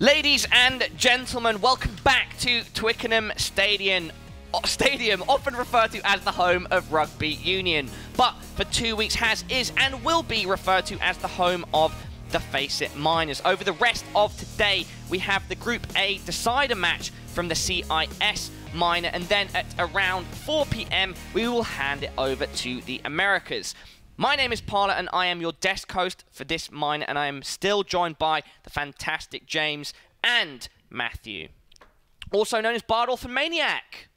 Ladies and gentlemen, welcome back to Twickenham Stadium, often referred to as the home of rugby union, but for 2 weeks is and will be referred to as the home of the FACEIT Miners. Over the rest of today, we have the Group A decider match from the CIS Minor, and then at around 4 PM, we will hand it over to the Americas. My name is Parla, and I am your desk host for this minor, and I am still joined by the fantastic James and Matthew, also known as Bardolph and Maniac.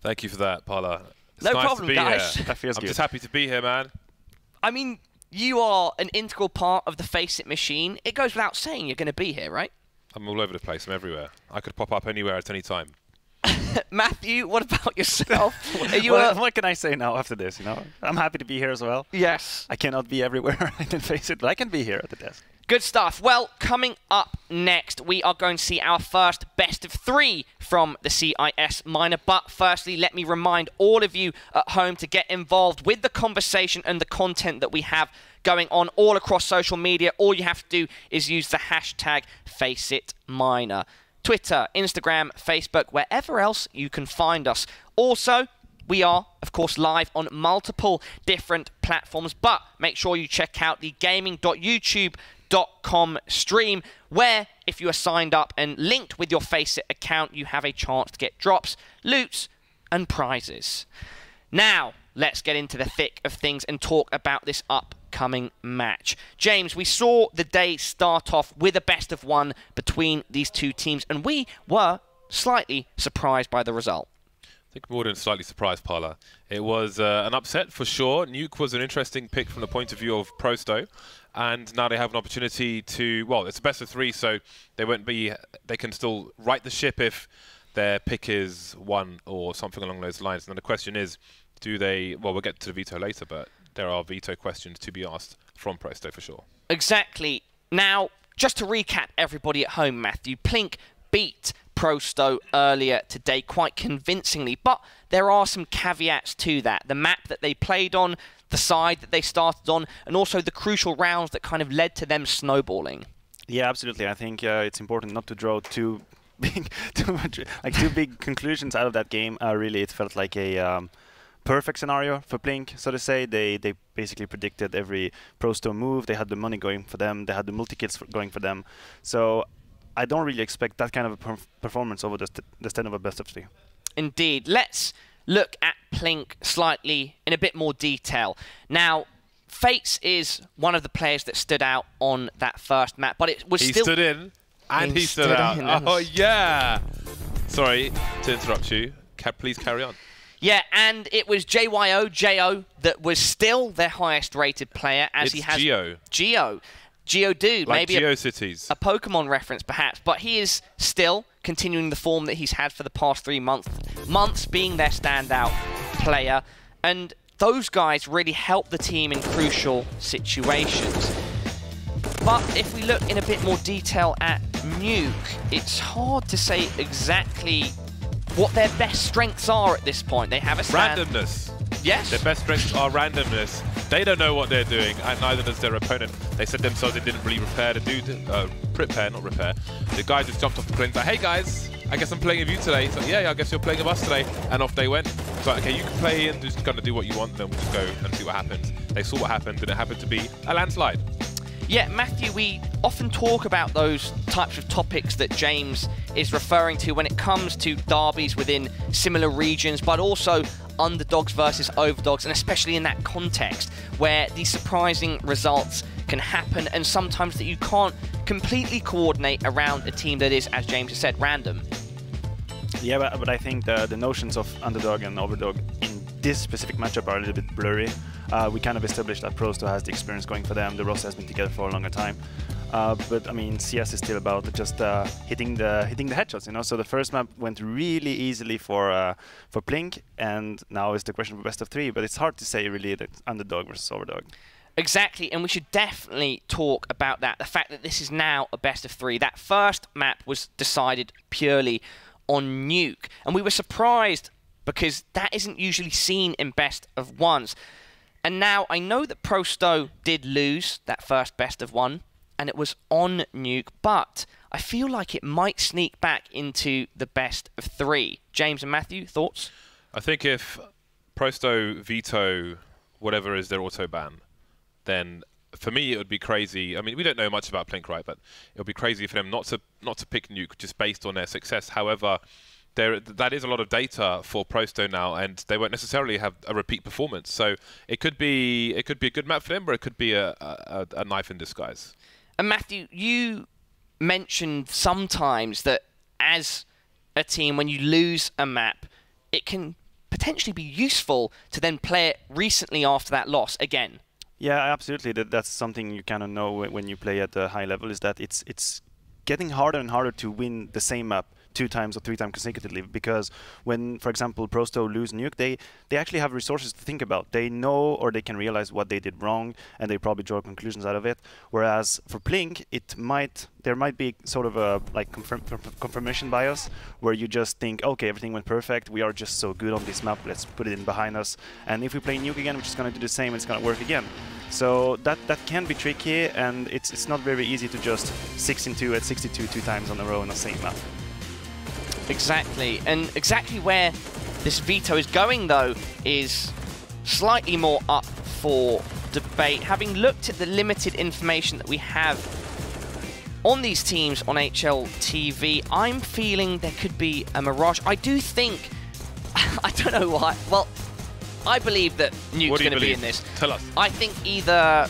Thank you for that, Parla. It's no nice problem, to be guys. Here. That feels I'm good. just happy to be here, man. I mean, you are an integral part of the FACEIT machine. It goes without saying you're going to be here, right? I'm all over the place. I'm everywhere. I could pop up anywhere at any time. Matthew, what about yourself? Are you what can I say now after this? You know, I'm happy to be here as well. Yes. I cannot be everywhere. I can face it, but I can be here at the desk. Good stuff. Well, coming up next, we are going to see our first best of 3 from the CIS Minor. But firstly, let me remind all of you at home to get involved with the conversation and the content that we have going on all across social media. All you have to do is use the hashtag FACEITMinor. Twitter, Instagram, Facebook, wherever else you can find us. Also, we are, of course, live on multiple different platforms, but make sure you check out the gaming.youtube.com stream, where if you are signed up and linked with your FACEIT account, you have a chance to get drops, loots, and prizes. Now, let's get into the thick of things and talk about this upcoming match. James, we saw the day start off with a best of 1 between these two teams, and we were slightly surprised by the result. I think more than slightly surprised, Parla. It was an upset for sure. Nuke was an interesting pick from the point of view of Prosto, and now they have an opportunity to, well, it's a best of 3, so they can still right the ship if their pick is 1 or something along those lines. And then the question is, do they, well, we'll get to the veto later, but there are veto questions to be asked from Prosto for sure. Exactly. Now, just to recap everybody at home, Matthew, PLINK beat Prosto earlier today quite convincingly, but there are some caveats to that. The map that they played on, the side that they started on, and also the crucial rounds that kind of led to them snowballing. Yeah, absolutely. I think it's important not to draw too big conclusions out of that game. Really, it felt like a perfect scenario for PLINK, so to say. They basically predicted every Prosto move. They had the money going for them. They had the multi-kills going for them. So I don't really expect that kind of a performance over the stand of a best of 3. Indeed. Let's look at PLINK slightly in a bit more detail. Now, Fates is one of the players that stood out on that first map, but it was He still... stood in, and he stood out. Oh, yeah! Sorry to interrupt you. Please carry on. Yeah, and it was Jo that was still their highest rated player, as he has Geodude, like maybe GeoCities. a Pokemon reference perhaps, but he is still continuing the form that he's had for the past 3 months, being their standout player, and those guys really help the team in crucial situations. But if we look in a bit more detail at Nuke, it's hard to say exactly what their best strengths are at this point. They have a Randomness. Yes. Their best strengths are randomness. They don't know what they're doing, and neither does their opponent. They said themselves they didn't really prepare. The guy just jumped off the plane. Like, hey guys, I guess I'm playing with you today. So yeah, I guess you're playing with us today. And off they went. So okay, you can play and just kind of do what you want, and then we'll just go and see what happens. They saw what happened, and it happened to be a landslide. Yeah, Matthew, we often talk about those types of topics that James is referring to when it comes to derbies within similar regions, but also underdogs versus overdogs, and especially in that context where these surprising results can happen, and sometimes that you can't completely coordinate around a team that is, as James has said, random. Yeah, but I think the notions of underdog and overdog in this specific matchup are a little bit blurry. We kind of established that Prosto has the experience going for them. The roster has been together for a longer time. But I mean, CS is still about just hitting the headshots, you know. So the first map went really easily for PLINK, and now is the question for best of 3. But it's hard to say really that underdog versus overdog. Exactly, and we should definitely talk about that. The fact that this is now a best of 3. That first map was decided purely on Nuke, and we were surprised because that isn't usually seen in best of 1s. And now I know that Prosto did lose that first best of 1, and it was on Nuke, but I feel like it might sneak back into the best of 3. James and Matthew, thoughts? I think if Prosto veto whatever is their auto ban, then for me it would be crazy. I mean, we don't know much about PLINK, right? But it would be crazy for them not to pick Nuke just based on their success. However, that is a lot of data for Prosto now, and they won't necessarily have a repeat performance. So it could be a good map for them, or it could be a knife in disguise. And Matthew, you mentioned sometimes that as a team, when you lose a map, it can potentially be useful to then play it recently after that loss again. Yeah, absolutely. That's something you kind of know when you play at a high level, is that it's getting harder and harder to win the same map 2 times or 3 times consecutively, because when, for example, Prosto lose Nuke, they actually have resources to think about. They know, or they can realize what they did wrong, and they probably draw conclusions out of it. Whereas for PLINK, there might be sort of a like confirmation bias, where you just think, okay, everything went perfect, we are just so good on this map, let's put it in behind us, and if we play Nuke again, we're just going to do the same, it's going to work again. So that can be tricky, and it's not very easy to just 6-2 at 62 2 times on a row on the same map. Exactly, and exactly where this veto is going, though, is slightly more up for debate. Having looked at the limited information that we have on these teams on HLTV, I'm feeling there could be a Mirage. I do think, I don't know why, well, I believe that Nuke's going to be in this. Tell us. I think either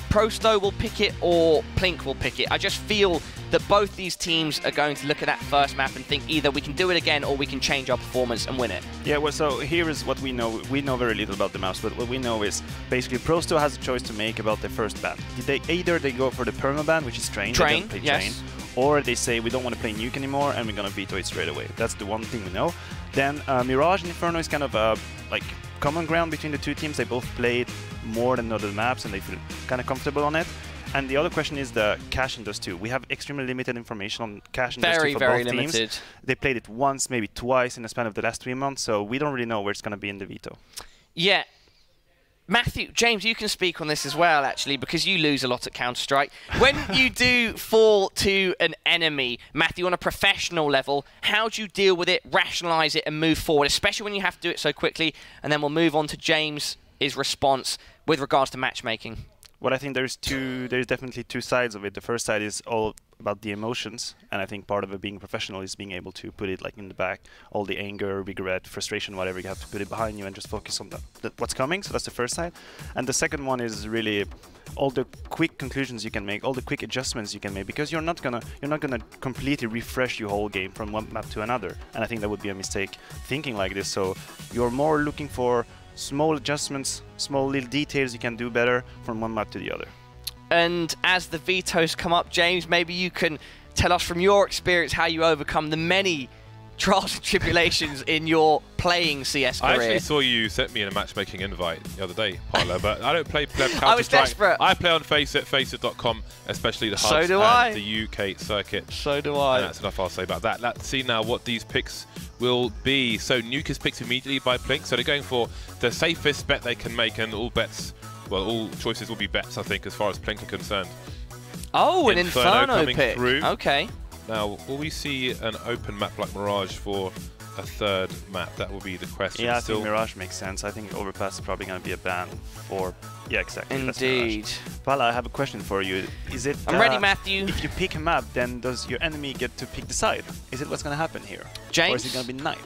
Prosto will pick it or PLINK will pick it. I just feel that both these teams are going to look at that first map and think either we can do it again or we can change our performance and win it. Yeah, well, so here is what we know. We know very little about the maps, but what we know is basically Prosto has a choice to make about their first ban. Either they go for the perma ban, which is Train, yes. Or they say we don't want to play Nuke anymore and we're going to veto it straight away. That's the one thing we know. Then Mirage and Inferno is kind of like common ground between the 2 teams. They both played more than other maps and they feel kind of comfortable on it. And the other question is the cache in those 2. We have extremely limited information on cache in those 2 for very both limited teams. They played it once, maybe twice in the span of the last 3 months, so we don't really know where it's going to be in the veto. Yeah. Matthew, James, you can speak on this as well, actually, because you lose a lot at Counter-Strike. When you do fall to an enemy, Matthew, on a professional level, how do you deal with it, rationalize it, and move forward, especially when you have to do it so quickly? And then we'll move on to James' response with regards to matchmaking. Well, I think there's definitely 2 sides of it. The first side is all about the emotions, and I think part of it being professional is being able to put it like in the back, all the anger, regret, frustration, whatever, you have to put it behind you and just focus on what's coming. So that's the first side. And the second one is really all the quick conclusions you can make, all the quick adjustments you can make, because you're not gonna completely refresh your whole game from one map to another. And I think that would be a mistake thinking like this. So you're more looking for small adjustments, small little details you can do better from one map to the other. And as the vetoes come up, James, maybe you can tell us from your experience how you overcome the many trials and tribulations in your playing CS career. I actually saw you sent me a matchmaking invite the other day, Parla, but I don't play Counter-Strike. I was desperate. I play on FACEIT, FACEIT.com, especially the hubs and the UK circuit. So do I. And that's enough I'll say about that. Let's see now what these picks will be. So Nuke is picked immediately by PLINK, so they're going for the safest bet they can make, and all bets, well, all choices will be bets, I think, as far as PLINK are concerned. Oh, an Inferno pick. Through. Okay. Now, will we see an open map like Mirage for a third map? That will be the question. Yeah, I think Mirage makes sense. I think Overpass is probably going to be a ban for... Yeah, exactly. Indeed. Pala, I have a question for you. Is it... I'm ready, Matthew. If you pick a map, then does your enemy get to pick the side? Is it what's going to happen here? James? Or is it going to be knife?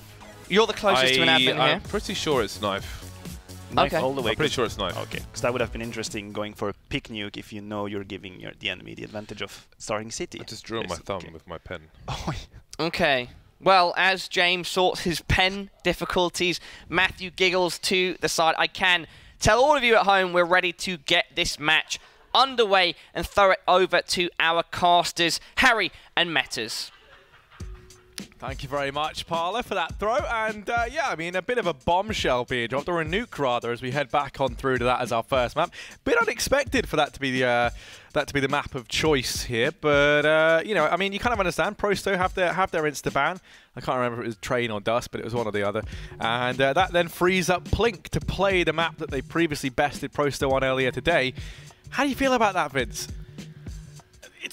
You're the closest to an admin here. I'm pretty sure it's knife. Knife all the way. I'm pretty sure it's knife. Okay, because that would have been interesting going for a pick Nuke if you know you're giving the enemy the advantage of starting City. I just drew on my thumb with my pen. Oh. Okay. Well, as James sorts his pen difficulties, Matthew giggles to the side. I can tell all of you at home we're ready to get this match underway and throw it over to our casters, Harry and Metters. Thank you very much, Parla, for that throw. And yeah, I mean, a bit of a bombshell being dropped, or a nuke rather, as we head back on through to that as our first map. Bit unexpected for that to be the map of choice here, but you know, I mean, you kind of understand. Prosto have their insta ban. I can't remember if it was Train or Dust, but it was one or the other. And that then frees up PLINK to play the map that they previously bested Prosto on earlier today. How do you feel about that, Vince?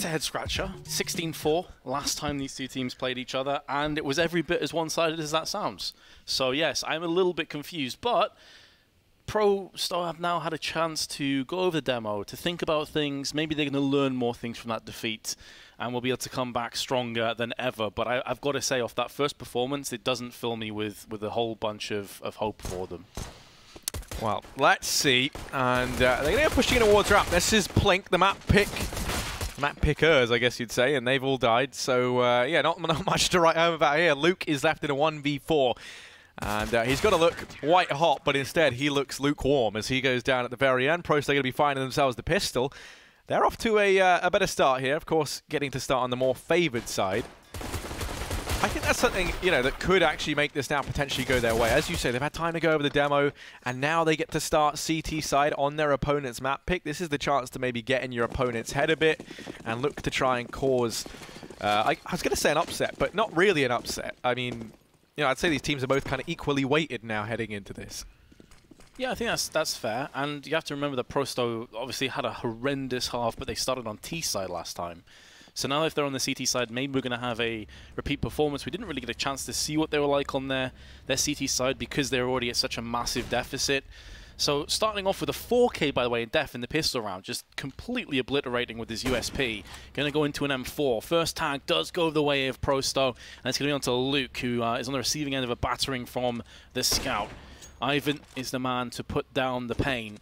It's a head-scratcher. 16-4 last time these two teams played each other, and it was every bit as one-sided as that sounds. So yes, I'm a little bit confused, but Pro100 have now had a chance to go over the demo, to think about things. Maybe they're going to learn more things from that defeat, and we'll be able to come back stronger than ever. But I've got to say, off that first performance, it doesn't fill me with a whole bunch of hope for them. Well, let's see. And they're going to go pushing towards wrap. This is PLINK, the map pickers, I guess you'd say, and they've all died. So, yeah, not much to write home about here. Luke is left in a 1v4. And he's got to look white hot, but instead he looks lukewarm as he goes down at the very end. Pro, they're going to be finding themselves the pistol. They're off to a better start here, of course, getting to start on the more favoured side. I think that's something, you know, that could actually make this now potentially go their way. As you say, they've had time to go over the demo, and now they get to start CT side on their opponent's map pick. This is the chance to maybe get in your opponent's head a bit and look to try and cause, I was going to say an upset, but not really an upset. I mean, you know, I'd say these teams are both kind of equally weighted now heading into this. Yeah, I think that's fair. And you have to remember that Pro100 obviously had a horrendous half, but they started on T side last time. So now if they're on the CT side, maybe we're going to have a repeat performance. We didn't really get a chance to see what they were like on their CT side because they're already at such a massive deficit. So starting off with a 4K, by the way, in def in the pistol round, just completely obliterating with his USP. Going to go into an M4. First tag does go the way of Pro100, and it's going to be onto Luke, who is on the receiving end of a battering from the scout. Ivan is the man to put down the pain,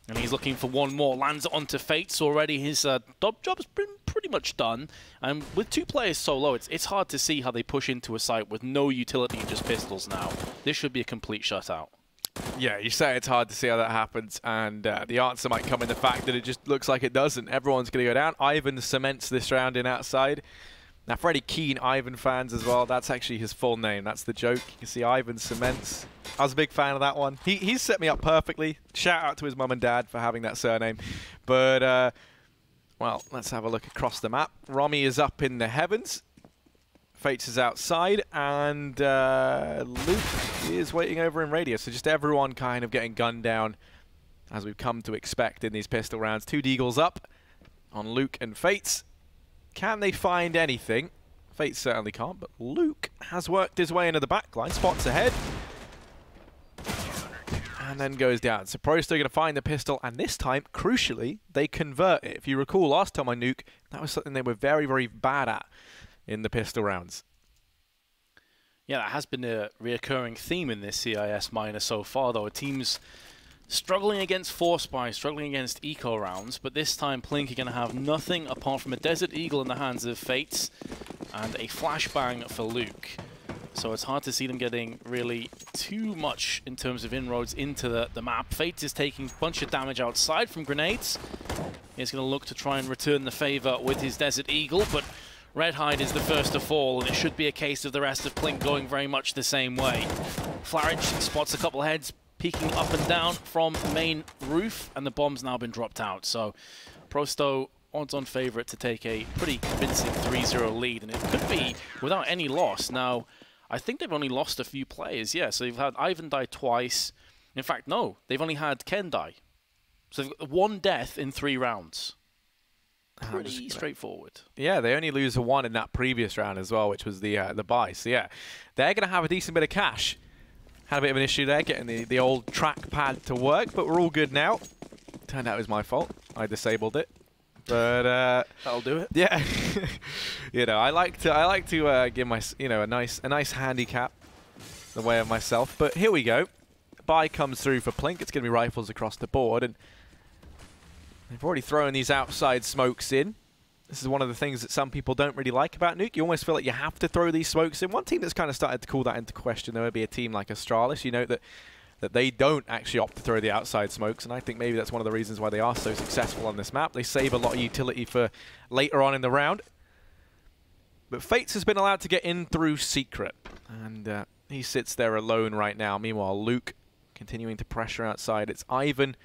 and he's looking for one more. Lands it onto FACEIT already. His job's been pretty much done. And with two players so low, it's hard to see how they push into a site with no utility and just pistols now. This should be a complete shutout. Yeah, you say it's hard to see how that happens, and the answer might come in the fact that it just looks like it doesn't. Everyone's going to go down. Ivan cements this round in outside. Now, for any keen Ivan fans as well, that's actually his full name. That's the joke. You can see Ivan cements. I was a big fan of that one. He's set me up perfectly. Shout out to his mum and dad for having that surname. But, well, let's have a look across the map. Romy is up in the heavens. FACEIT is outside, and Luke is waiting over in radio. So just everyone kind of getting gunned down, as we've come to expect in these pistol rounds. Two deagles up on Luke and FACEIT. Can they find anything? FACEIT certainly can't, but Luke has worked his way into the back line, spots ahead, and then goes down. So Pro100 going to find the pistol, and this time, crucially, they convert it. If you recall last time on Nuke, that was something they were very, very bad at in the pistol rounds. Yeah, that has been a reoccurring theme in this CIS minor so far, though. Teams struggling against Force Buy, struggling against eco rounds, but this time PLINK are going to have nothing apart from a Desert Eagle in the hands of FACEIT and a flashbang for Luke. So it's hard to see them getting really too much in terms of inroads into the map. FACEIT is taking a bunch of damage outside from grenades. He's going to look to try and return the favor with his Desert Eagle, but Redhide is the first to fall, and it should be a case of the rest of PLINK going very much the same way. Flarage spots a couple heads peeking up and down from main roof, and the bomb's now been dropped out. So Pro100 odds-on favourite to take a pretty convincing 3-0 lead, and it could be without any loss. Now, I think they've only lost a few players, yeah. So they've had Ivan die twice. In fact, no, they've only had Ken die. So they've got one death in 3 rounds. Pretty straightforward. Yeah, they only lose a 1 in that previous round as well, which was the buy. So yeah, they're going to have a decent bit of cash. Had a bit of an issue there getting the old trackpad to work, but we're all good now. Turned out it was my fault. I disabled it, but that'll do it. Yeah, you know, I like to give my a nice handicap the way of myself. But here we go. Buy comes through for PLINK. It's going to be rifles across the board, and they've already thrown these outside smokes in. This is one of the things that some people don't really like about Nuke. You almost feel like you have to throw these smokes in. One team that's kind of started to call that into question, there would be a team like Astralis. You know that they don't actually opt to throw the outside smokes, and I think maybe that's one of the reasons why they are so successful on this map. They save a lot of utility for later on in the round. But FACEIT has been allowed to get in through secret, and he sits there alone right now. Meanwhile, Luke continuing to pressure outside. It's Ivan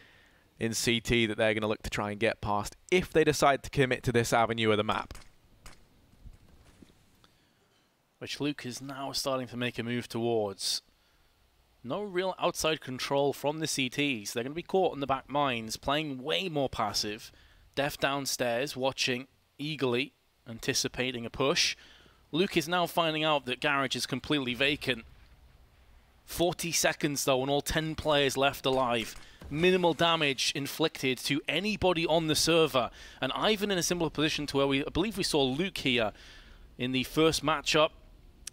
in CT that they're going to look to try and get past if they decide to commit to this avenue of the map. Which Luke is now starting to make a move towards. No real outside control from the CTs. They're going to be caught in the back mines, playing way more passive. Def downstairs, watching eagerly anticipating a push. Luke is now finding out that Garage is completely vacant. 40 seconds though, and all 10 players left alive. Minimal damage inflicted to anybody on the server. And Ivan in a similar position to where I believe we saw Luke here in the first matchup.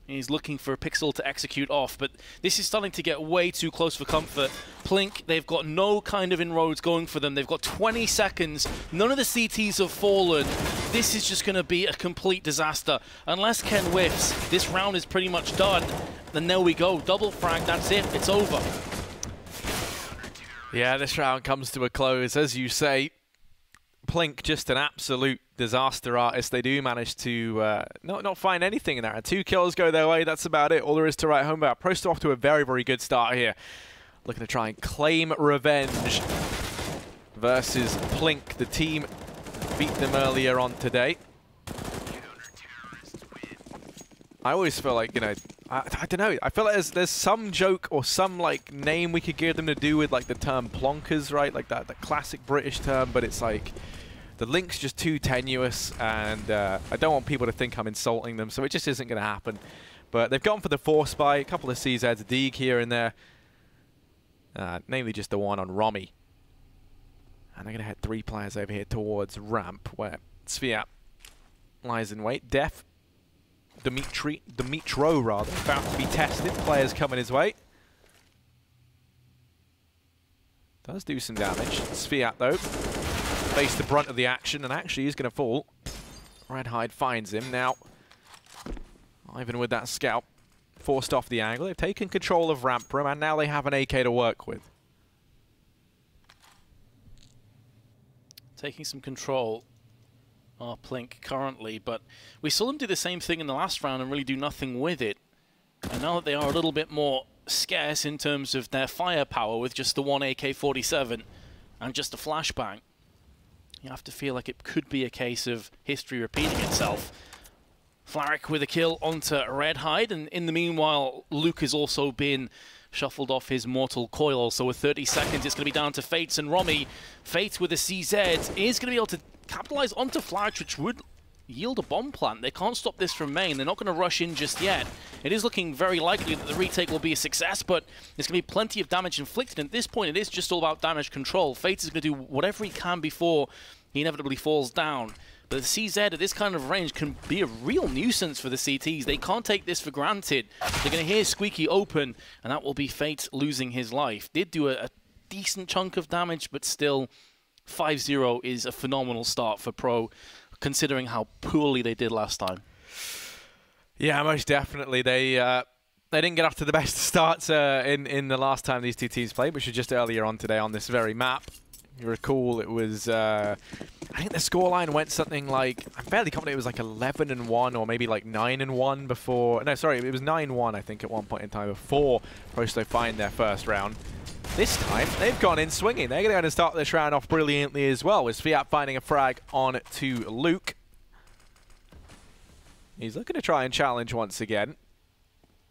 He's looking for a pixel to execute off, but this is starting to get way too close for comfort. PLINK, they've got no kind of inroads going for them. They've got 20 seconds. None of the CTs have fallen. This is just going to be a complete disaster. Unless Ken whiffs, this round is pretty much done. Then there we go. Double frag, that's it. It's over. Yeah, this round comes to a close. As you say, PLINK just an absolute disaster artist. They do manage to not find anything in there. 2 kills go their way. That's about it. All there is to write home about. Prosto off to a very, very good start here. Looking to try and claim revenge versus PLINK. The team beat them earlier on today. I always feel like, you know, I don't know. I feel like there's some joke or some like name we could give them to do with like the term plonkers, right? Like that classic British term, but it's like the link's just too tenuous, and I don't want people to think I'm insulting them, so it just isn't going to happen. But they've gone for the force buy, a couple of CZs, a Deeg here and there, namely just the one on Romy. And they're going to head 3 players over here towards ramp, where Sviat lies in wait. Def, Dimitro rather, about to be tested. Players coming his way. Does do some damage. Sviat though, face the brunt of the action, and actually is going to fall. Redhide finds him now. Ivan with that scout, forced off the angle. They've taken control of ramp room, and now they have an AK to work with. Taking some control are PLINK currently, but we saw them do the same thing in the last round and really do nothing with it. And now that they are a little bit more scarce in terms of their firepower with just the one AK-47 and just a flashbang, you have to feel like it could be a case of history repeating itself. Flaric with a kill onto Redhide, and in the meanwhile, Luke has also been shuffled off his mortal coil. So with 30 seconds, it's going to be down to FACEIT and Romy. FACEIT with a CZ is going to be able to capitalize onto Flaric, which would yield a bomb plant. They can't stop this from main. They're not going to rush in just yet. It is looking very likely that the retake will be a success, but there's going to be plenty of damage inflicted. And at this point, it is just all about damage control. FACEIT is going to do whatever he can before he inevitably falls down. But the CZ at this kind of range can be a real nuisance for the CTs. They can't take this for granted. They're going to hear Squeaky open, and that will be FACEIT losing his life. Did do a decent chunk of damage, but still 5-0 is a phenomenal start for Pro, considering how poorly they did last time. Yeah, most definitely. They didn't get off to the best starts in the last time these two teams played, which was just earlier on today on this very map. You recall it was, I think the scoreline went something like, I'm fairly confident it was like 11-1 or maybe like 9-1 before, no, sorry, it was 9-1 I think at one point in time before Prosto find their first round. This time, they've gone in swinging. They're going to start this round off brilliantly as well, with Sviat finding a frag on to Luke. He's looking to try and challenge once again.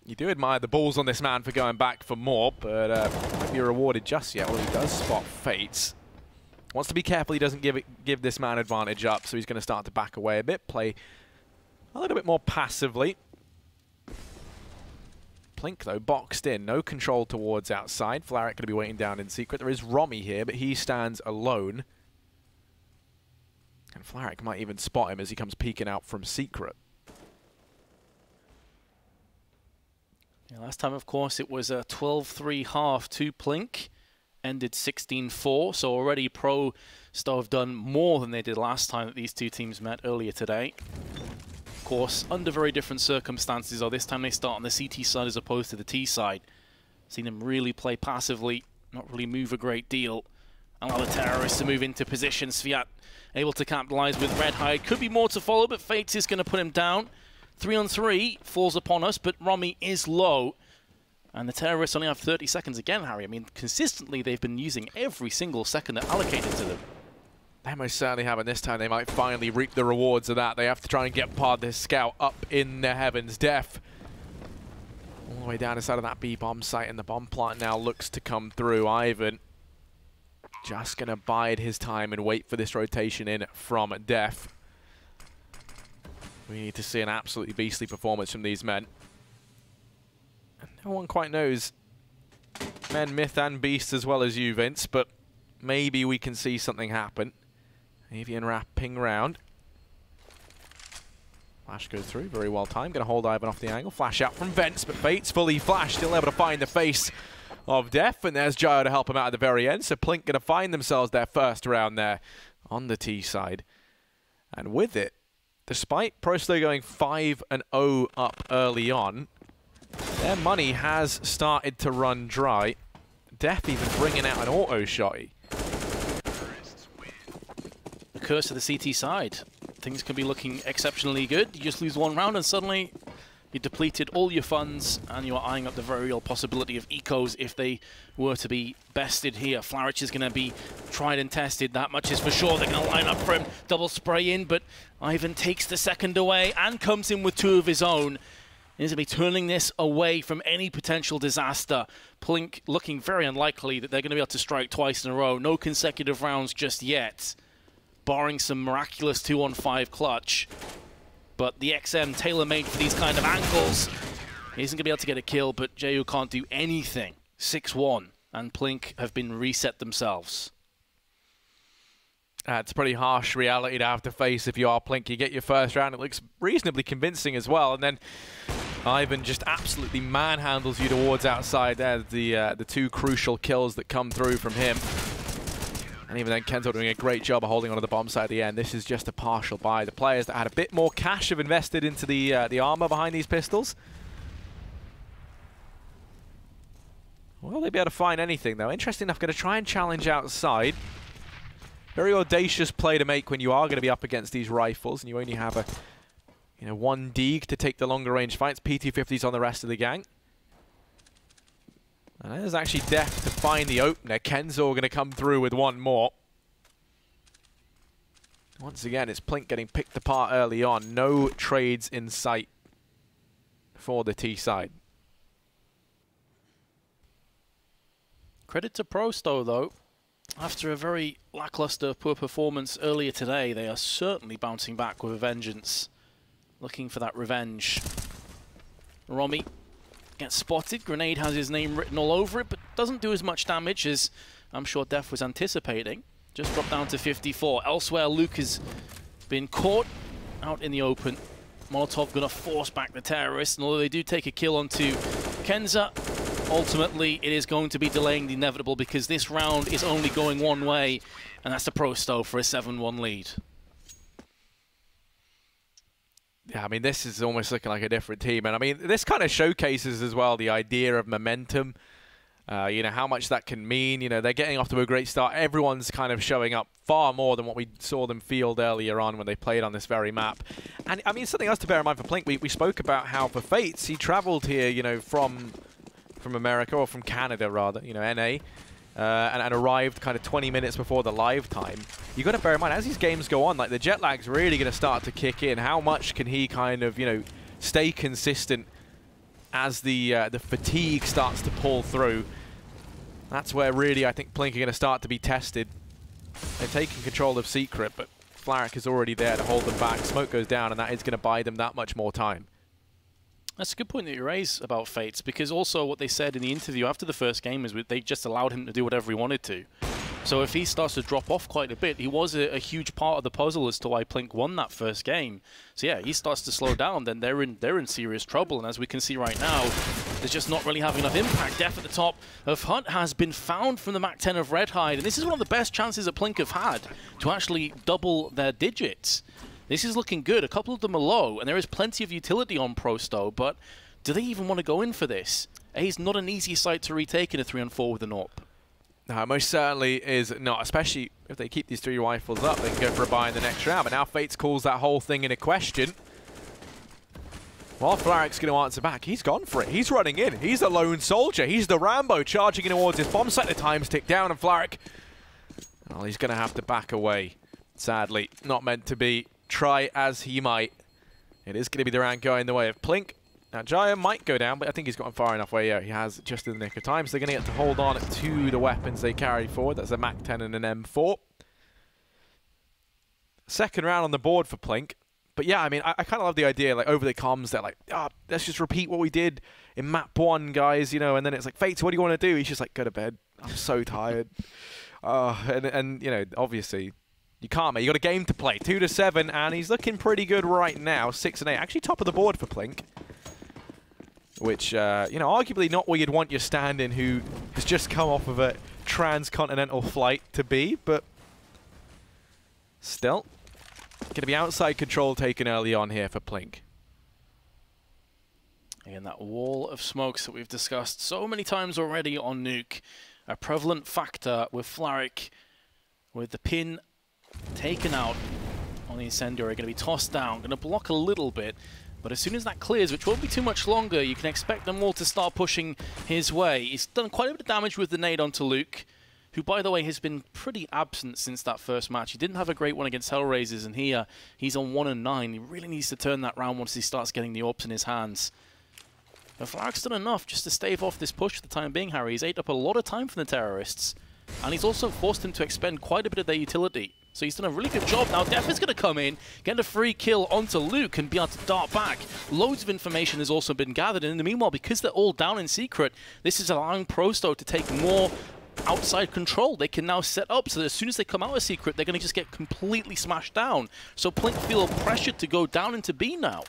You do admire the balls on this man for going back for more, but won't be rewarded just yet. Well, he does spot FACEIT. Wants to be careful he doesn't give this man advantage up, so he's going to start to back away a bit, play a little bit more passively. PLINK, though, boxed in. No control towards outside. Flaric going to be waiting down in secret. There is Romy here, but he stands alone. And Flaric might even spot him as he comes peeking out from secret. Yeah, last time, of course, it was a 12-3 half to PLINK. Ended 16-4, so already Pro still have done more than they did last time that these two teams met earlier today. Of course, under very different circumstances, though. This time they start on the CT side as opposed to the T side. Seen them really play passively, not really move a great deal. Allow the terrorists to move into position. Sviat able to capitalize with Redhide. Could be more to follow, but FACEIT is going to put him down. 3-on-3 falls upon us, but Romy is low. And the terrorists only have 30 seconds again, Harry. I mean, consistently, they've been using every single second allocated to them. They most certainly have, and this time they might finally reap the rewards of that. They have to try and get past this scout up in the heavens. Def all the way down inside of that B-bomb site, and the bomb plant now looks to come through. Ivan just going to bide his time and wait for this rotation in from Def. We need to see an absolutely beastly performance from these men. And no one quite knows men, myth, and beast as well as you, Vince, but maybe we can see something happen. Avian Wrap ping round. Flash goes through, very well timed. Going to hold Ivan off the angle. Flash out from Vince, but FACEIT's fully flashed, still able to find the face of Def, and there's Gio to help him out at the very end. So PLINK going to find themselves their first round there on the T side. And with it, despite Prosto going 5-0 up early on, their money has started to run dry. Def even bringing out an auto shotty. The curse of the CT side. Things can be looking exceptionally good. You just lose one round and suddenly you depleted all your funds and you're eyeing up the very real possibility of ecos if they were to be bested here. Flaric is going to be tried and tested, that much is for sure. They're going to line up for him, double spray in, but Ivan takes the second away and comes in with two of his own. He's going to be turning this away from any potential disaster. PLINK looking very unlikely that they're going to be able to strike twice in a row. No consecutive rounds just yet, barring some miraculous 2-on-5 clutch. But the XM tailor-made for these kind of angles isn't going to be able to get a kill, but JU can't do anything. 6-1, and PLINK have been reset themselves. It's a pretty harsh reality to have to face if you are PLINK. You get your first round, it looks reasonably convincing as well, and then Ivan just absolutely manhandles you towards outside. There's the two crucial kills that come through from him. And even then, Kenzo doing a great job of holding onto the bomb side at the end. This is just a partial buy. The players that had a bit more cash have invested into the armor behind these pistols. Will they be able to find anything, though? Interesting enough, going to try and challenge outside. Very audacious play to make when you are going to be up against these rifles and you only have one Deeg to take the longer range fights. PT-50s on the rest of the gang. And there's actually Def to find the opener. Kenzo going to come through with one more. Once again, it's PLINK getting picked apart early on. No trades in sight for the T side. Credit to Prosto, though. After a very lackluster, poor performance earlier today, they are certainly bouncing back with a vengeance. Looking for that revenge. Romy gets spotted. Grenade has his name written all over it, but doesn't do as much damage as I'm sure Def was anticipating. Just dropped down to 54. Elsewhere, Luke has been caught out in the open. Molotov going to force back the terrorists, and although they do take a kill onto Kenza, ultimately it is going to be delaying the inevitable because this round is only going one way, and that's the Prosto for a 7-1 lead. Yeah, I mean, this is almost looking like a different team. And I mean, this kind of showcases as well the idea of momentum, how much that can mean. They're getting off to a great start. Everyone's kind of showing up far more than what we saw them field earlier on when they played on this very map. And I mean, something else to bear in mind for PLINK, we spoke about how for FACEIT, he traveled here, from America, or from Canada rather, NA. And arrived kind of 20 minutes before the live time. You got to bear in mind, as these games go on, like the jet lag's really going to start to kick in. How much can he kind of, stay consistent as the fatigue starts to pull through? That's where really I think PLINK are going to start to be tested. They're taking control of Secret, but Flaric is already there to hold them back. Smoke goes down, and that is going to buy them that much more time. That's a good point that you raise about FACEIT, because also what they said in the interview after the first game is they just allowed him to do whatever he wanted to. So if he starts to drop off quite a bit, he was a huge part of the puzzle as to why PLINK won that first game. So yeah, he starts to slow down, then they're in serious trouble. And as we can see right now, they're just not really having enough impact. Def at the top of Hunt has been found from the MAC-10 of Red Hide, and this is one of the best chances that PLINK have had to actually double their digits. This is looking good. A couple of them are low, and there is plenty of utility on Prosto, but do they even want to go in for this? A's not an easy site to retake in a 3-on-4 with an AWP. No, most certainly is not, especially if they keep these three rifles up, they can go for a buy in the next round. But now FACEIT calls that whole thing into question. While Flaric's going to answer back, he's gone for it. He's running in. He's the lone soldier. He's the Rambo charging in towards his bomb site. The times tick down, and Flaric, well, he's going to have to back away. Sadly, not meant to be. Try as he might. It is going to be the round going the way of PLINK. Now, Jaya might go down, but I think he's gotten far enough away. Yeah, he has just in the nick of time. So they're going to get to hold on to the weapons they carry forward. That's a MAC-10 and an M4. Second round on the board for PLINK. But yeah, I mean, I kind of love the idea, like, over the comms, they're like, let's just repeat what we did in map 1, guys, you know, and then it's like, FACEIT, what do you want to do? He's just like, go to bed. I'm so tired. And you know, obviously, you can't, mate. You got a game to play. 2-7, and he's looking pretty good right now. 6 and 8. Actually, top of the board for PLINK. Which, you know, arguably not where you'd want your stand-in who has just come off of a transcontinental flight to be, but still, going to be outside control taken early on here for PLINK. Again, that wall of smokes that we've discussed so many times already on Nuke, a prevalent factor with Flaric, with the pin taken out on the incendiary, going to be tossed down, going to block a little bit. But as soon as that clears, which won't be too much longer, you can expect them all to start pushing his way. He's done quite a bit of damage with the nade onto Luke, who, by the way, has been pretty absent since that first match. He didn't have a great one against Hellraisers, and here he's on 1-9. He really needs to turn that round once he starts getting the AWPs in his hands. But Flaric's done enough just to stave off this push for the time being, Harry. He's ate up a lot of time from the terrorists, and he's also forced him to expend quite a bit of their utility. So he's done a really good job. Now Def is going to come in, get a free kill onto Luke and be able to dart back. Loads of information has also been gathered. And in the meanwhile, because they're all down in secret, this is allowing Prosto to take more outside control. They can now set up so that as soon as they come out of secret, they're going to just get completely smashed down. So PLINK feel pressured to go down into B now.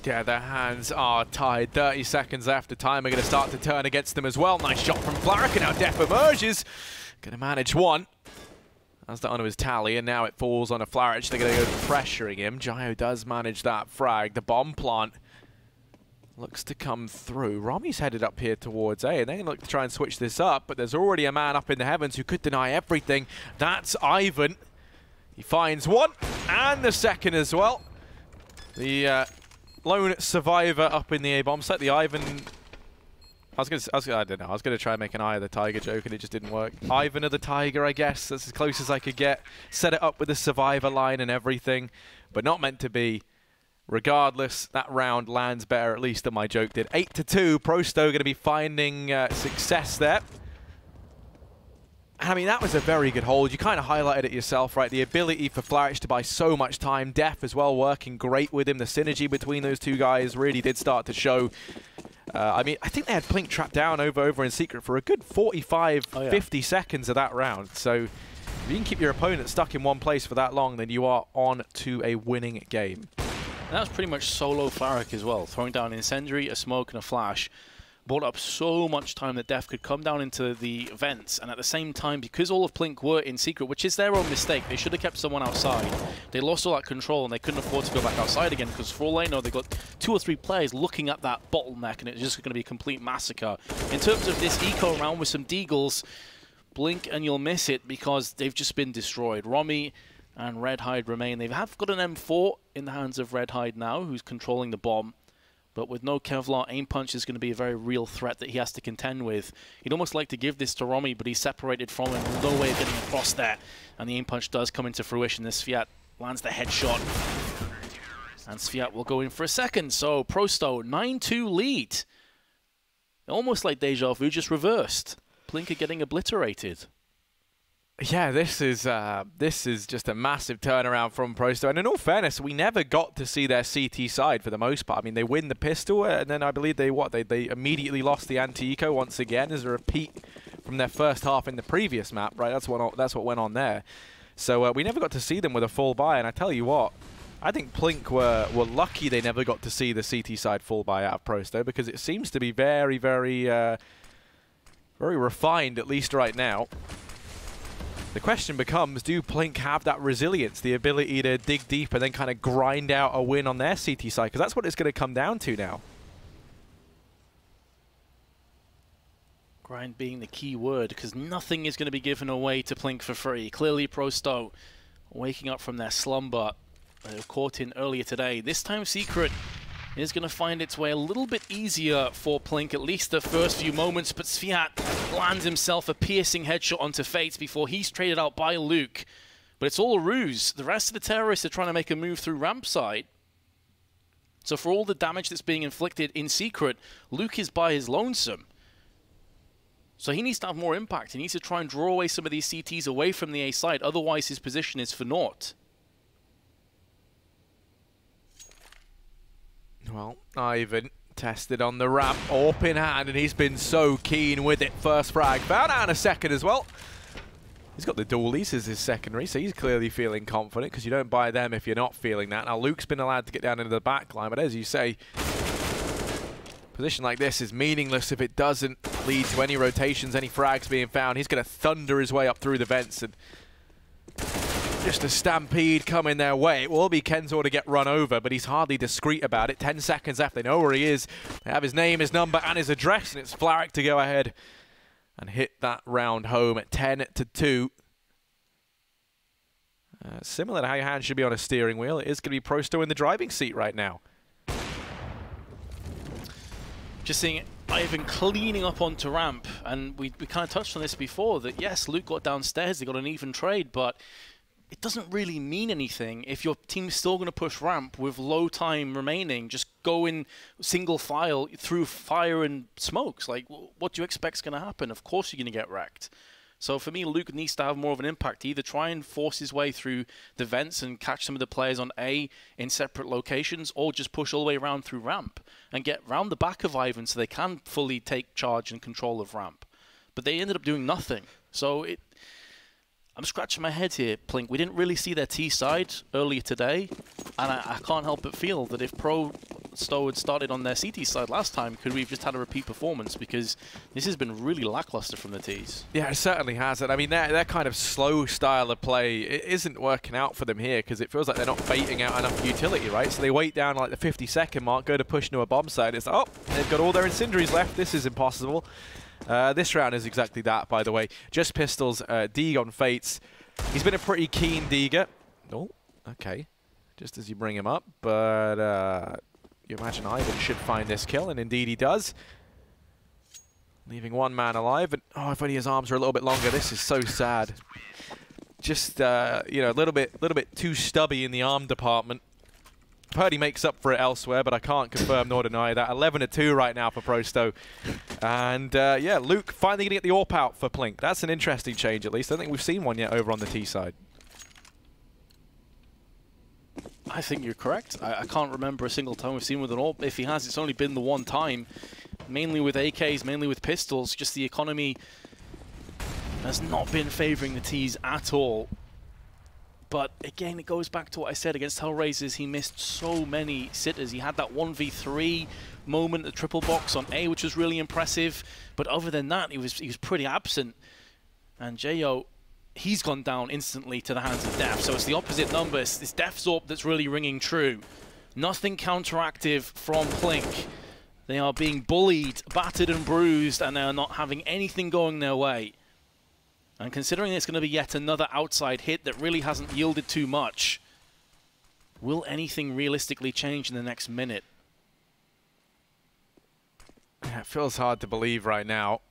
Yeah, their hands are tied. 30 seconds left. The timer going to start to turn against them as well. Nice shot from Flaric, and now Def emerges. Going to manage one. That's that onto his tally, and now it falls on a Flaric. They're going to go pressuring him. Gio does manage that frag. The bomb plant looks to come through. Rami's headed up here towards A, and they're going to look to try and switch this up, but there's already a man up in the heavens who could deny everything. That's Ivan. He finds one, and the second as well. The lone survivor up in the A bomb site. The Ivan... I don't know. I was going to try and make an Eye of the Tiger joke, and it just didn't work. Ivan of the Tiger, I guess. That's as close as I could get. Set it up with the survivor line and everything, but not meant to be. Regardless, that round lands better, at least, than my joke did. 8-2. Prosto going to be finding success there. And I mean, that was a very good hold. You kind of highlighted it yourself, right? The ability for Flaric to buy so much time. Def as well, working great with him. The synergy between those two guys really did start to show. I mean, I think they had PLINK trapped down over in secret for a good 45, 50 seconds of that round. So if you can keep your opponent stuck in one place for that long, then you are on to a winning game. And that was pretty much solo Flaric as well, throwing down an incendiary, a smoke, and a flash. Bought up so much time that Def could come down into the vents, and at the same time, because all of PLINK were in secret, which is their own mistake, they should have kept someone outside. They lost all that control, and they couldn't afford to go back outside again, because for all I know, they got 2 or 3 players looking at that bottleneck, and it's just going to be a complete massacre. In terms of this eco round with some deagles, blink and you'll miss it, because they've just been destroyed. Romy and Redhide remain. They have got an M4 in the hands of Redhide now, who's controlling the bomb. But with no Kevlar, aim punch is going to be a very real threat that he has to contend with. He'd almost like to give this to Romy, but he's separated from him. There's no way of getting across there. And the aim punch does come into fruition. This Sviat lands the headshot. And Sviat will go in for a second. So Prosto, 9-2 lead. Almost like deja vu, just reversed. PLINK are getting obliterated. Yeah, this is just a massive turnaround from Prosto. And in all fairness, we never got to see their CT side for the most part. I mean, they win the pistol, and then I believe they immediately lost the anti-eco once again as a repeat from their first half in the previous map, right? That's what went on there. So we never got to see them with a full buy. And I tell you what, I think PLINK were lucky they never got to see the CT side full buy out of Prosto, because it seems to be very, very, very refined, at least right now. The question becomes, do PLINK have that resilience, the ability to dig deep and then kind of grind out a win on their CT side? Because that's what it's going to come down to now. Grind being the key word, because nothing is going to be given away to PLINK for free. Clearly, Prosto waking up from their slumber they were caught in earlier today. This time, Secret is going to find its way a little bit easier for PLINK, at least the first few moments, but Sviat lands himself a piercing headshot onto FACEIT before he's traded out by Luke. But it's all a ruse. The rest of the terrorists are trying to make a move through ramp side. So for all the damage that's being inflicted in secret, Luke is by his lonesome. So he needs to have more impact. He needs to try and draw away some of these CTs away from the A side, otherwise his position is for naught. Well, Ivan tested on the ramp, AWP in hand, and he's been so keen with it. First frag found out in a second as well. He's got the dualies as his secondary, so he's clearly feeling confident, because you don't buy them if you're not feeling that. Now, Luke's been allowed to get down into the back line, but as you say, a position like this is meaningless if it doesn't lead to any rotations, any frags being found. He's going to thunder his way up through the vents, and just a stampede coming their way. It will be Kenzo to get run over, but he's hardly discreet about it. 10 seconds left. They know where he is. They have his name, his number, and his address, and it's flarik to go ahead and hit that round home at 10-2. Similar to how your hand should be on a steering wheel, it is going to be Prosto in the driving seat right now. Just seeing Ivan cleaning up onto ramp, and we kind of touched on this before, that yes, Luke got downstairs, they got an even trade, but it doesn't really mean anything if your team's still going to push ramp with low time remaining. Just go in single file through fire and smokes. Like, what do you expect is going to happen? Of course you're going to get wrecked. So for me, Luke needs to have more of an impact. Either try and force his way through the vents and catch some of the players on A in separate locations, or just push all the way around through ramp and get round the back of Ivan so they can fully take charge and control of ramp. But they ended up doing nothing. So I'm scratching my head here, PLINK. We didn't really see their T side earlier today, and I can't help but feel that if Prosto had started on their CT side last time, could we have just had a repeat performance? Because this has been really lackluster from the Ts. Yeah, it certainly has. And I mean, their kind of slow style of play, it isn't working out for them here, because it feels like they're not baiting out enough utility, right? So they wait down like the 50-second mark, go to push into a bomb site. It's like, oh, they've got all their incendiaries left. This is impossible. This round is exactly that, by the way. Just pistols, Deeg on Fates. He's been a pretty keen Deeger. Oh, okay. Just as you bring him up. But you imagine Ivan should find this kill, and indeed he does. Leaving one man alive. And oh, if only his arms were a little bit longer. This is so sad. Just, you know, a little bit too stubby in the arm department. Purdy makes up for it elsewhere, but I can't confirm nor deny that. 11-2 right now for Prosto. And yeah, Luke finally going to get the AWP out for PLINK. That's an interesting change, at least. I don't think we've seen one yet over on the T side. I think you're correct. I can't remember a single time we've seen with an AWP. If he has, it's only been the one time. Mainly with AKs, mainly with pistols. Just the economy has not been favouring the Ts at all. But again, it goes back to what I said against Hellraisers. He missed so many sitters. He had that 1v3 moment, the triple box on A, which was really impressive. But other than that, he was pretty absent. And J.O., he's gone down instantly to the hands of Def. So it's the opposite number. It's this Def Zorp that's really ringing true. Nothing counteractive from PLINK. They are being bullied, battered and bruised, and they are not having anything going their way. And considering it's going to be yet another outside hit that really hasn't yielded too much, will anything realistically change in the next minute? Yeah, it feels hard to believe right now.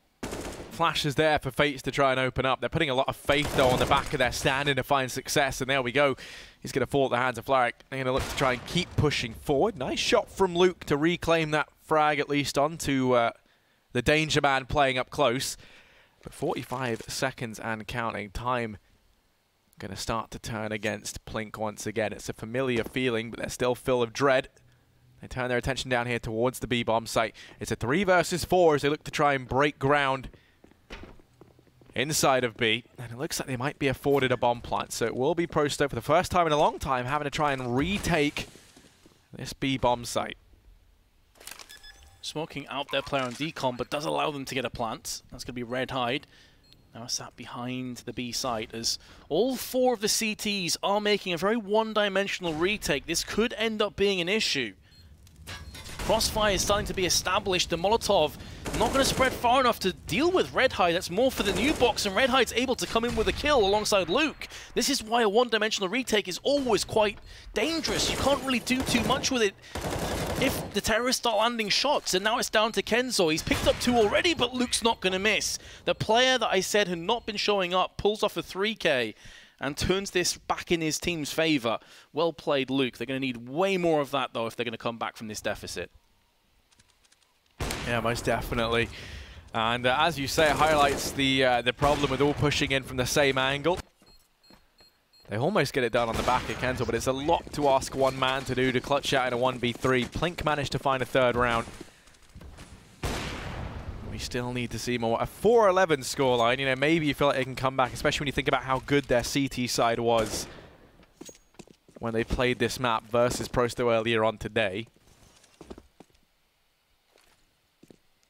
Flash is there for Fates to try and open up. They're putting a lot of faith, though, on the back of their standing to find success. And there we go. He's going to fall at the hands of flarik. They're going to look to try and keep pushing forward. Nice shot from Luke to reclaim that frag, at least, onto the danger man playing up close. But 45 seconds and counting. Time going to start to turn against PLINK once again. It's a familiar feeling, but they're still full of dread. They turn their attention down here towards the B-bomb site. It's a 3 versus 4 as they look to try and break ground inside of B. And it looks like they might be afforded a bomb plant. So it will be Prosto for the first time in a long time having to try and retake this B-bomb site. Smoking out their player on decon, but does allow them to get a plant. That's going to be Red Hide. Now sat behind the B site as all 4 of the CTs are making a very one-dimensional retake. This could end up being an issue. Crossfire is starting to be established. The Molotov not going to spread far enough to deal with Red Hide. That's more for the new box, and Red Hide's able to come in with a kill alongside Luke. This is why a one-dimensional retake is always quite dangerous. You can't really do too much with it if the terrorists start landing shots. And now it's down to Kenzo. He's picked up 2 already, but Luke's not going to miss. The player that I said had not been showing up pulls off a 3K and turns this back in his team's favor. Well played, Luke. They're going to need way more of that, though, if they're going to come back from this deficit. Yeah, most definitely. And as you say, it highlights the problem with all pushing in from the same angle. They almost get it done on the back of Kenzel, but it's a lot to ask one man to do to clutch out in a 1v3. PLINK managed to find a third round. We still need to see more. A 4-11 scoreline, you know, maybe you feel like they can come back, especially when you think about how good their CT side was when they played this map versus Prosto earlier on today.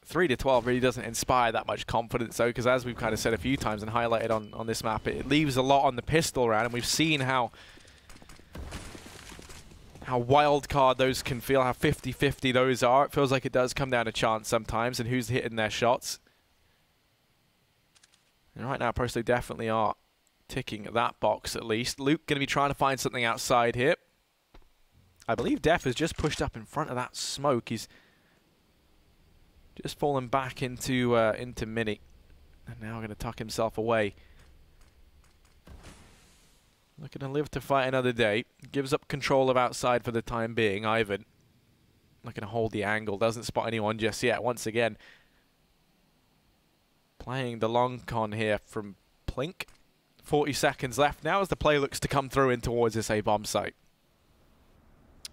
3-12 really doesn't inspire that much confidence, though, because as we've kind of said a few times and highlighted on this map, it leaves a lot on the pistol round, and we've seen how wild card those can feel, how 50-50 those are. It feels like it does come down to chance sometimes and who's hitting their shots. And right now, Prosto definitely are ticking that box at least. Luke going to be trying to find something outside here. I believe Def has just pushed up in front of that smoke. He's just fallen back into Mini. And now going to tuck himself away. Looking to live to fight another day. Gives up control of outside for the time being. Ivan looking to hold the angle. Doesn't spot anyone just yet. Once again, playing the long con here from PLINK. 40 seconds left now as the play looks to come through in towards this A bomb site.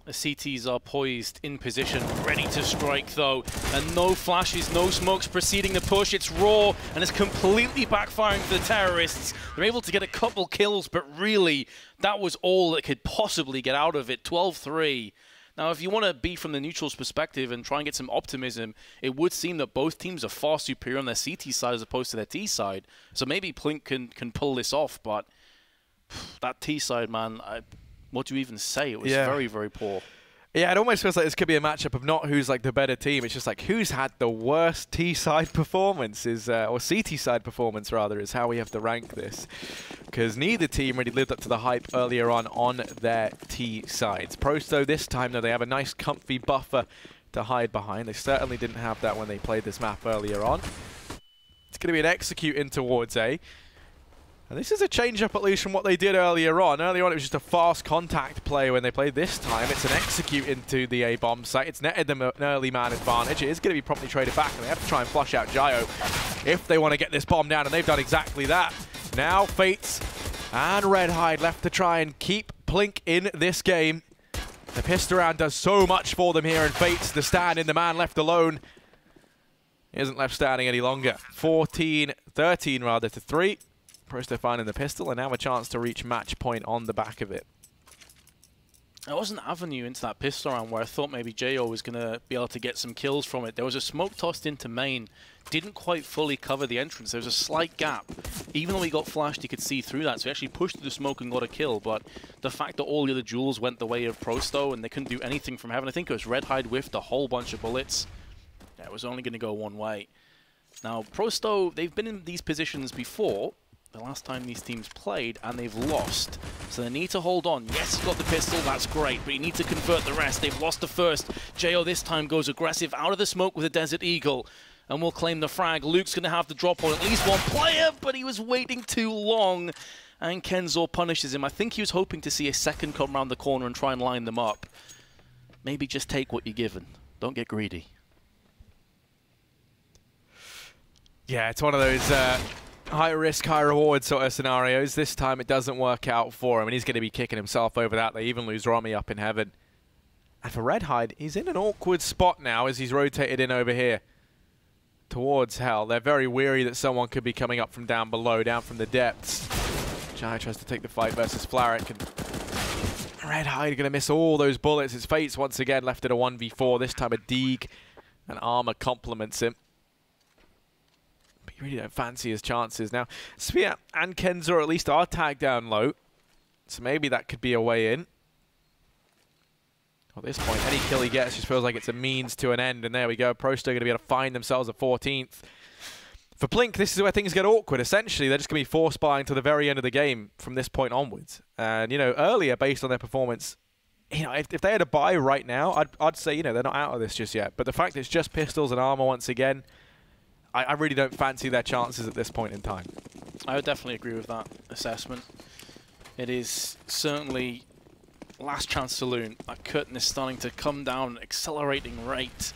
The CTs are poised in position, ready to strike though, and no flashes, no smokes preceding the push. It's raw and it's completely backfiring for the terrorists. They're able to get a couple kills, but really that was all that could possibly get out of it. 12-3. Now, if you want to be from the neutral's perspective and try and get some optimism, it would seem that both teams are far superior on their CT side as opposed to their T side. So maybe PLINK can pull this off, but that T side, man, what do you even say? It was very, very poor. Yeah, it almost feels like this could be a matchup of not who's like the better team. It's just like who's had the worst T-side performance or CT-side performance rather, is how we have to rank this. Because neither team really lived up to the hype earlier on their T-sides. Prosto this time, though, they have a nice comfy buffer to hide behind. They certainly didn't have that when they played this map earlier on. It's going to be an execute in towards A. And this is a change-up, at least, from what they did earlier on. Earlier on, it was just a fast contact play when they played. This time, it's an execute into the A-bomb site. It's netted them an early man advantage. It is going to be promptly traded back, and they have to try and flush out Gio if they want to get this bomb down, and they've done exactly that. Now, FACEIT and Redhide left to try and keep PLINK in this game. The pistol round does so much for them here, and FACEIT, the stand-in, the man left alone, isn't left standing any longer. 13 rather to 3. Prosto finding the pistol, and now a chance to reach match point on the back of it. There was an avenue into that pistol round where I thought maybe Jo was going to be able to get some kills from it. There was a smoke tossed into main. Didn't quite fully cover the entrance. There was a slight gap. Even though he got flashed, he could see through that. So he actually pushed through the smoke and got a kill. But the fact that all the other duels went the way of Prosto and they couldn't do anything from heaven. I think it was Redhide whiffed a whole bunch of bullets. Yeah, it was only going to go one way. Now, Prosto, they've been in these positions before. The last time these teams played, and they've lost. So they need to hold on. Yes, he's got the pistol, that's great, but you need to convert the rest. They've lost the first. Jo this time goes aggressive out of the smoke with a Desert Eagle, and will claim the frag. Luke's going to have to drop on at least one player, but he was waiting too long, and Kenzel punishes him. I think he was hoping to see a second come around the corner and try and line them up. Maybe just take what you're given. Don't get greedy. Yeah, it's one of those high risk, high reward sort of scenarios. This time it doesn't work out for him, and he's going to be kicking himself over that. They even lose Romy up in heaven. And for Redhide, he's in an awkward spot now as he's rotated in over here towards Hell. They're very weary that someone could be coming up from down below, down from the depths. Jai tries to take the fight versus Flaric, and Redhide going to miss all those bullets. His FACEIT once again left at a 1v4. This time a Deeg and Armor complements him. You really don't fancy his chances. Now, Sphere and Kenzo at least are tagged down low, so maybe that could be a way in. At this point, any kill he gets just feels like it's a means to an end, and there we go. Prosto going to be able to find themselves a 14th. For PLINK, this is where things get awkward. Essentially, they're just going to be force buying to the very end of the game from this point onwards. And, you know, earlier, based on their performance, you know, if they had a buy right now, I'd say, you know, they're not out of this just yet. But the fact it's just pistols and armor once again, I really don't fancy their chances at this point in time. I would definitely agree with that assessment. It is certainly last chance saloon. That curtain is starting to come down at an accelerating rate.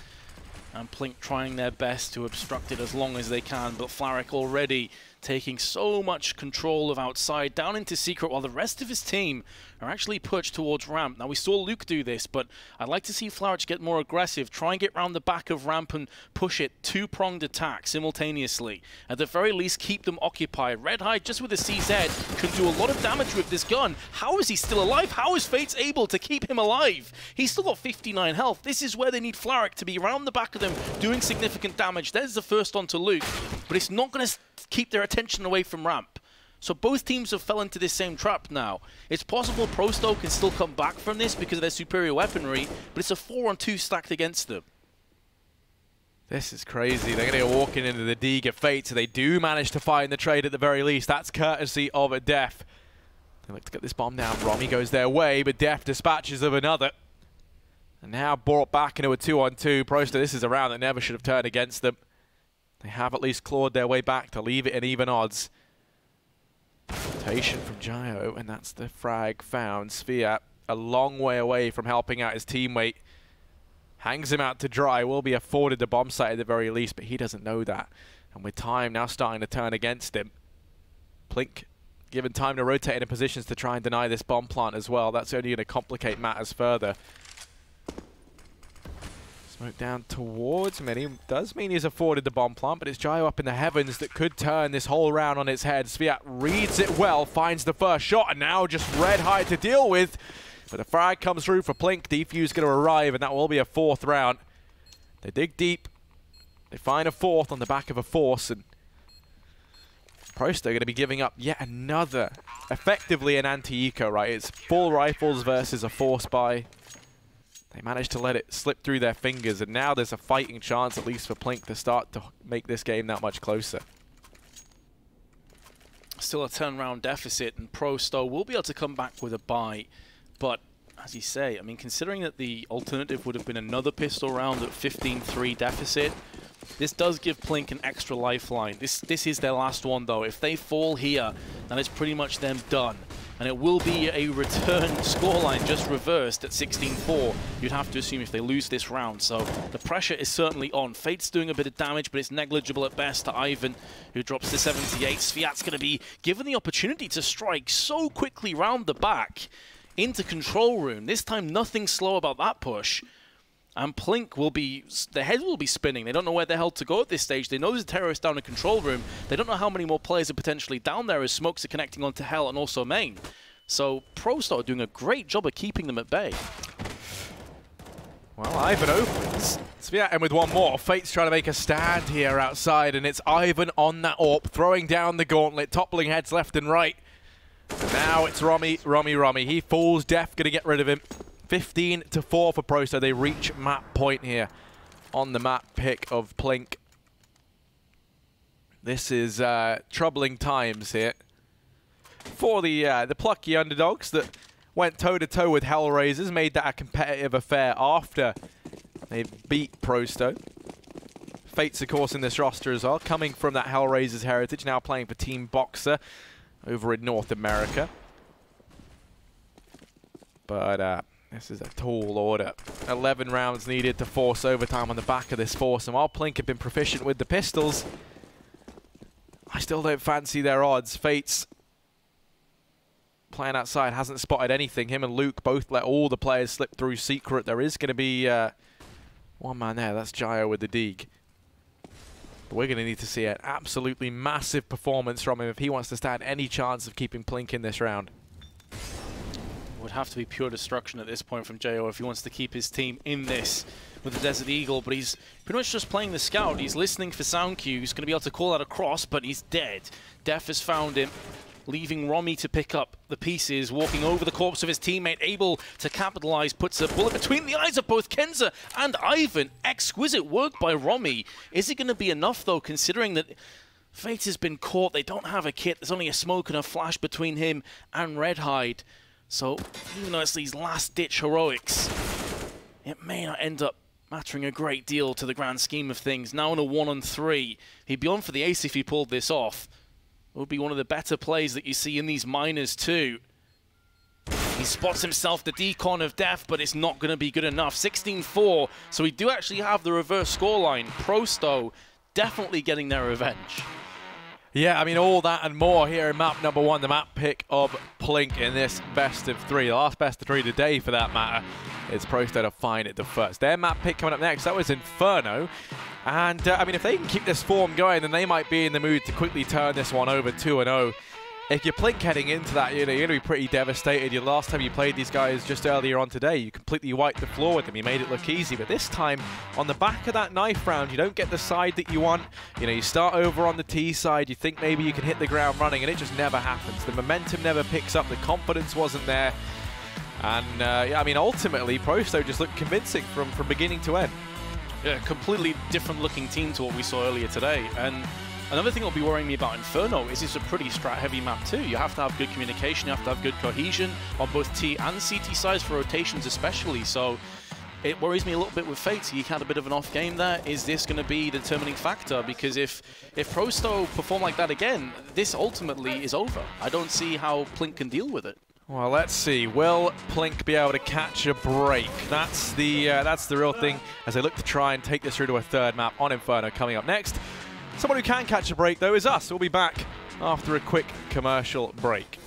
And PLINK trying their best to obstruct it as long as they can. But Flaric already taking so much control of outside, down into secret, while the rest of his team are actually pushed towards ramp. Now, we saw Luke do this, but I'd like to see Flowich get more aggressive, try and get round the back of ramp and push it, two-pronged attack simultaneously. At the very least, keep them occupied. Redhide, just with a CZ, can do a lot of damage with this gun. How is he still alive? How is Fates able to keep him alive? He's still got 59 health. This is where they need Flowich to be around the back of them, doing significant damage. There's the first onto Luke, but it's not going to keep their attention away from ramp. So both teams have fell into this same trap now. It's possible Prosto can still come back from this because of their superior weaponry, but it's a 4-on-2 stacked against them. This is crazy. They're going to go walking into the Dig of Fate, so they do manage to find the trade at the very least. That's courtesy of a Def. They look to get this bomb down. Romy goes their way, but Def dispatches of another. And now brought back into a 2-on-2. Prosto, this is a round that never should have turned against them. They have at least clawed their way back to leave it in even odds. Rotation from Gio, and that's the frag found. Sviat, a long way away from helping out his teammate. Hangs him out to dry, will be afforded the bomb site at the very least, but he doesn't know that. And with time now starting to turn against him, PLINK given time to rotate into positions to try and deny this bomb plant as well. That's only going to complicate matters further. Smoke down towards Mini. Does mean he's afforded the bomb plant, but it's Gio up in the heavens that could turn this whole round on its head. Sviat reads it well, finds the first shot, and now just Redhide to deal with. But the frag comes through for PLINK. Defuse going to arrive, and that will be a 4th round. They dig deep. They find a 4th on the back of a force, and Prosto going to be giving up yet another, effectively an anti-eco, right? It's full rifles versus a force buy. They managed to let it slip through their fingers, and now there's a fighting chance, at least for PLINK, to start to make this game that much closer. Still a 10-round deficit, and Prosto will be able to come back with a buy. But, as you say, I mean, considering that the alternative would have been another pistol round at 15-3 deficit, this does give PLINK an extra lifeline. This is their last one, though. If they fall here, then it's pretty much them done. And it will be a return scoreline just reversed at 16-4. You'd have to assume if they lose this round. So the pressure is certainly on. Fate's doing a bit of damage, but it's negligible at best to Ivan, who drops to 78. Sviat's going to be given the opportunity to strike so quickly round the back into control room. This time, nothing slow about that push. And PLINK will be, their head will be spinning. They don't know where the hell to go at this stage. They know there's a terrorist down in control room. They don't know how many more players are potentially down there as smokes are connecting onto Hell and also Main. So Prosto are doing a great job of keeping them at bay. Well, Ivan opens. Sviat in with one more. Fate's trying to make a stand here outside, and it's Ivan on that AWP, throwing down the gauntlet, toppling heads left and right. And now it's Romy. He falls. Def going to get rid of him. 15-4 for Prosto. They reach map point here on the map pick of PLINK. This is troubling times here for the plucky underdogs that went toe-to-toe with Hellraisers, made that a competitive affair after they beat Prosto. Fates, of course, in this roster as well, coming from that Hellraisers heritage, now playing for Team Boxer over in North America. But this is a tall order. 11 rounds needed to force overtime on the back of this force. And while PLINK have been proficient with the pistols, I still don't fancy their odds. Fates playing outside hasn't spotted anything. Him and Luke both let all the players slip through secret. There is going to be one man there. That's Gio with the Dig. But we're going to need to see an absolutely massive performance from him if he wants to stand any chance of keeping PLINK in this round. Would have to be pure destruction at this point from Jo if he wants to keep his team in this with the Desert Eagle, but he's pretty much just playing the scout. He's listening for sound cues, going to be able to call out across, but he's dead. Def has found him, leaving Romy to pick up the pieces, walking over the corpse of his teammate, able to capitalize, puts a bullet between the eyes of both Kenza and Ivan. Exquisite work by Romy. Is it going to be enough, though, considering that Fate has been caught? They don't have a kit. There's only a smoke and a flash between him and Redhide. So, even though it's these last-ditch heroics, it may not end up mattering a great deal to the grand scheme of things. Now in a 1-on-3, he'd be on for the ace if he pulled this off. It would be one of the better plays that you see in these minors too. He spots himself the decon of Def, but it's not going to be good enough. 16-4, so we do actually have the reverse scoreline. Prosto definitely getting their revenge. Yeah, I mean, all that and more here in map number 1, the map pick of PLINK in this best of 3. The last best of 3 today, for that matter. It's Prosto to find it the first. Their map pick coming up next, that was Inferno. And, I mean, if they can keep this form going, then they might be in the mood to quickly turn this one over 2-0. If you're PLINK heading into that, you know, you're going to be pretty devastated. Your last time you played these guys just earlier on today, you completely wiped the floor with them. You made it look easy. But this time, on the back of that knife round, you don't get the side that you want. You know, you start over on the T side. You think maybe you can hit the ground running, and it just never happens. The momentum never picks up. The confidence wasn't there. And, yeah, I mean, ultimately, Prosto just looked convincing from beginning to end. Yeah, completely different looking team to what we saw earlier today. And another thing that'll be worrying me about Inferno is it's a pretty strat-heavy map too. You have to have good communication, you have to have good cohesion on both T and CT sides for rotations especially. So it worries me a little bit with FACEIT. He had a bit of an off game there. Is this going to be the determining factor? Because if Prosto perform like that again, this ultimately is over. I don't see how PLINK can deal with it. Well, let's see. Will PLINK be able to catch a break? That's the real thing as they look to try and take this through to a third map on Inferno coming up next. Someone who can catch a break, though, is us. We'll be back after a quick commercial break.